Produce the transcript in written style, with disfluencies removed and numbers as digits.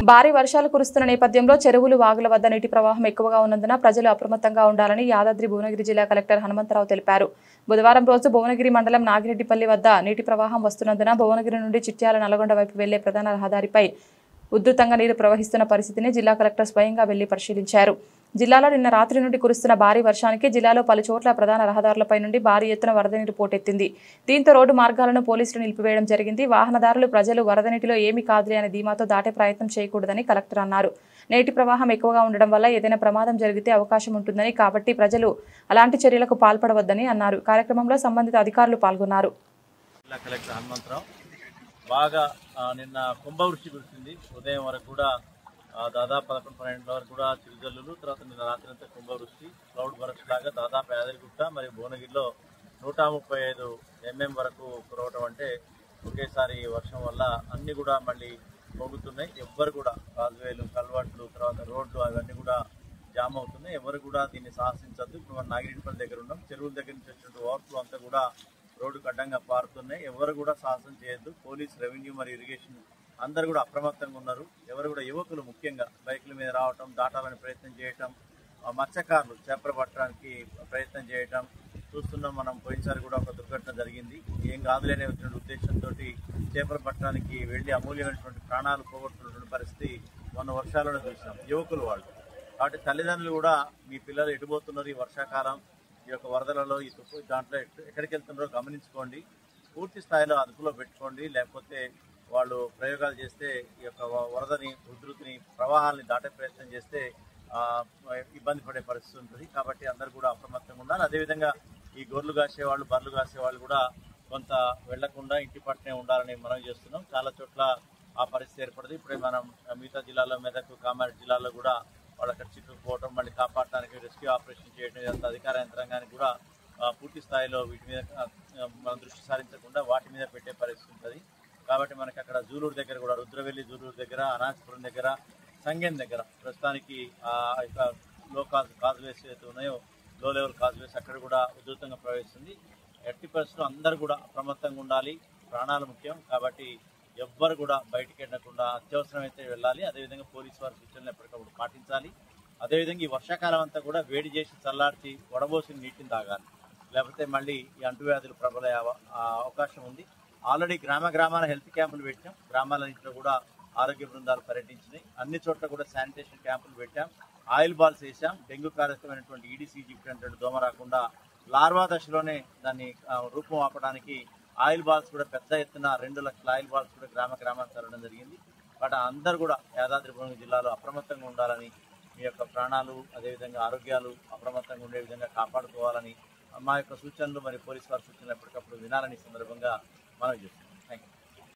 భారీ వర్షాలు కురుస్తున్న నేపథ్యంలో చెరువులు వాగుల వద్ద నీటి ప్రవాహం ఎక్కువగా ఉన్నందున ప్రజలు అప్రమత్తంగా ఉండాలని యాదాద్రి భువనగిరి జిల్లా కలెక్టర్ హనుమంతరావు తెలిపారు. బుధవారం రోజు భువనగిరి మండలం నాగిరెడ్డిపల్లి వద్ద నీటి ప్రవాహం వస్తున్నందున భువనగిరి నుండి చిట్యాల నల్గొండ వైపు వెళ్లే ప్రధాన రహదారిపై ఉధృతంగా నీరు ప్రవహిస్తున్న పరిస్థితిని జిల్లా కలెక్టర్ స్వయంగా వెళ్లి పరిశీలించారు. జిల్లాలో నిన్న రాత్రి నుండి కురుస్తున్న భారీ వర్షానికి జిల్లాలో పలు చోట్ల ప్రధాన రహదారులపై నుండి భారీ ఎత్తున వరద నీరు పోటెత్తింది. దీంతో రోడ్డు మార్గాలను పోలీసులు నిలిపివేయడం జరిగింది. వాహనదారులు ప్రజలు వరద నీటిలో ఏమీ కాదులే అనే ధీమాతో దాటే ప్రయత్నం చేయకూడదని కలెక్టర్ అన్నారు. నీటి ప్రవాహం ఎక్కువగా ఉండడం వల్ల ఏదైనా ప్రమాదం జరిగితే అవకాశం ఉంటుందని, కాబట్టి ప్రజలు అలాంటి చర్యలకు పాల్పడవద్దని అన్నారు. కార్యక్రమంలో సంబంధిత అధికారులు పాల్గొన్నారు. బాగా నిన్న కుంభవృష్టి కురిసింది. ఉదయం వరకు కూడా దాదాపు 11-12 వరకు కూడా చిరుజల్లులు, తర్వాత నిన్న రాత్రి అంతా కుంభవృష్టి, క్లౌడ్ బరస్ట్ లాగా దాదాపు యాదగిరిగుట్ట మరియు భువనగిరిలో 135 mm వరకు కురవటం అంటే ఒకేసారి వర్షం వల్ల అన్ని కూడా మళ్ళీ పోగుతున్నాయి. ఎవ్వరు కూడా కాజువేలు, కల్వర్ట్లు, తర్వాత రోడ్లు అవన్నీ కూడా జామ్ అవుతున్నాయి. ఎవరు కూడా దీన్ని సాహసించద్దు. ఇప్పుడు మనం నాగిరెడ్డిపల్లి దగ్గర ఉన్నాం. చెరువుల దగ్గర నుంచి వచ్చినట్టు ఓవర్ఫ్లో అంతా కూడా రోడ్డుకు అడ్డంగా పారుతున్నాయి. ఎవరు కూడా సాహసం చేయొద్దు. పోలీస్, రెవెన్యూ మరియు ఇరిగేషన్ అందరు కూడా అప్రమత్తంగా ఉన్నారు. ఎవరు కూడా యువకులు ముఖ్యంగా బైకుల మీద రావటం, దాటాలని ప్రయత్నం చేయటం, మత్స్యకారులు చేపలు పట్టడానికి ప్రయత్నం చేయటం చూస్తున్నాం. మనం పోయినసారి కూడా ఒక దుర్ఘటన జరిగింది. ఏం కాదులేనే వచ్చిన ఉద్దేశంతో చేపలు పట్టడానికి వెళ్ళి అమూల్యమైనటువంటి ప్రాణాలు పోగొట్టుకున్నటువంటి పరిస్థితి మొన్న వర్షాలను చూసినాం. యువకులు వాళ్ళు కాబట్టి తల్లిదండ్రులు కూడా మీ పిల్లలు ఎటుపోతున్నారు ఈ వర్షాకాలం, ఈ యొక్క వరదలలో, ఈ దాంట్లో ఎక్కడికి వెళ్తున్నారో గమనించుకోండి. పూర్తి స్థాయిలో అదుపులో పెట్టుకోండి. లేకపోతే వాళ్ళు ప్రయోగాలు చేస్తే ఈ యొక్క వరదని, ఉధృతిని, ప్రవాహాలని దాటే ప్రయత్నం చేస్తే ఇబ్బంది పడే పరిస్థితి ఉంటుంది. కాబట్టి అందరూ కూడా అప్రమత్తంగా ఉండాలి. అదేవిధంగా ఈ గొర్రెలు కాసేవాళ్ళు, బర్రెలు కాసేవాళ్ళు కూడా కొంత వెళ్లకుండా ఇంటి పట్టునే ఉండాలని మనం చేస్తున్నాం. చాలా చోట్ల ఆ పరిస్థితి ఏర్పడుతుంది. ఇప్పుడే మనం మిగతా జిల్లాలో, మెదక్, కామారెడ్డి జిల్లాలో కూడా వాళ్ళు అక్కడ చిక్కుకుపోవడం, మళ్ళీ కాపాడటానికి రెస్క్యూ ఆపరేషన్ చేయడం, ఇదంతా అధికార యంత్రాంగానికి కూడా పూర్తి స్థాయిలో వీటి మీద మనం దృష్టి సారించకుండా వాటి మీద పెట్టే పరిస్థితి ఉంటుంది. కాబట్టి మనకి అక్కడ జూలూరు దగ్గర కూడా, రుద్రవెల్లి జూలూరు దగ్గర, అనాథపురం దగ్గర, సంగెం దగ్గర ప్రస్తుతానికి లో కాజ్వేస్ ఏదైతే ఉన్నాయో, లో లెవెల్ కాజ్వేస్ అక్కడ కూడా ఉధృతంగా ప్రవేశిస్తుంది. ఎట్టి పరిస్థితుల్లో అందరూ కూడా అప్రమత్తంగా ఉండాలి. ప్రాణాలు ముఖ్యం. కాబట్టి ఎవ్వరు కూడా బయటికి వెళ్ళకుండా అత్యవసరమైతే వెళ్ళాలి. అదేవిధంగా పోలీసు వారి సూచనలు ఎప్పటికప్పుడు పాటించాలి. అదేవిధంగా ఈ వర్షాకాలం అంతా కూడా వేడి చేసి చల్లార్చి వడబోసిన నీటిని తాగాలి. లేకపోతే మళ్ళీ ఈ అంటువ్యాధులు ప్రబలే అవకాశం ఉంది. ఆల్రెడీ గ్రామాన హెల్త్ క్యాంపులు పెట్టాం. గ్రామాలన్నింటిలో కూడా ఆరోగ్య బృందాలు పర్యటించినాయి. అన్ని చోట్ల కూడా శానిటేషన్ క్యాంపులు పెట్టాం. ఆయిల్ బాల్స్ వేసాం. డెంగ్యూ కారకమైనటువంటి ఈడీసీజీ అంటే దోమ రాకుండా లార్వా దశలోనే దాన్ని రూపం ఆపడానికి ఆయిల్ బాల్స్ కూడా పెద్ద ఎత్తున 2 లక్షల ఆయిల్ బాల్స్ కూడా గ్రామానికి తరలడం జరిగింది. బట్ అందరూ కూడా యాదాద్రి భువనగిరి జిల్లాలో అప్రమత్తంగా ఉండాలని, మీ యొక్క ప్రాణాలు అదేవిధంగా ఆరోగ్యాలు అప్రమత్తంగా ఉండే విధంగా కాపాడుకోవాలని మా యొక్క సూచనలు మరియు పోలీసు వారి సూచనలు ఎప్పటికప్పుడు వినాలని సందర్భంగా మనం చేస్తున్నాం. Thank you.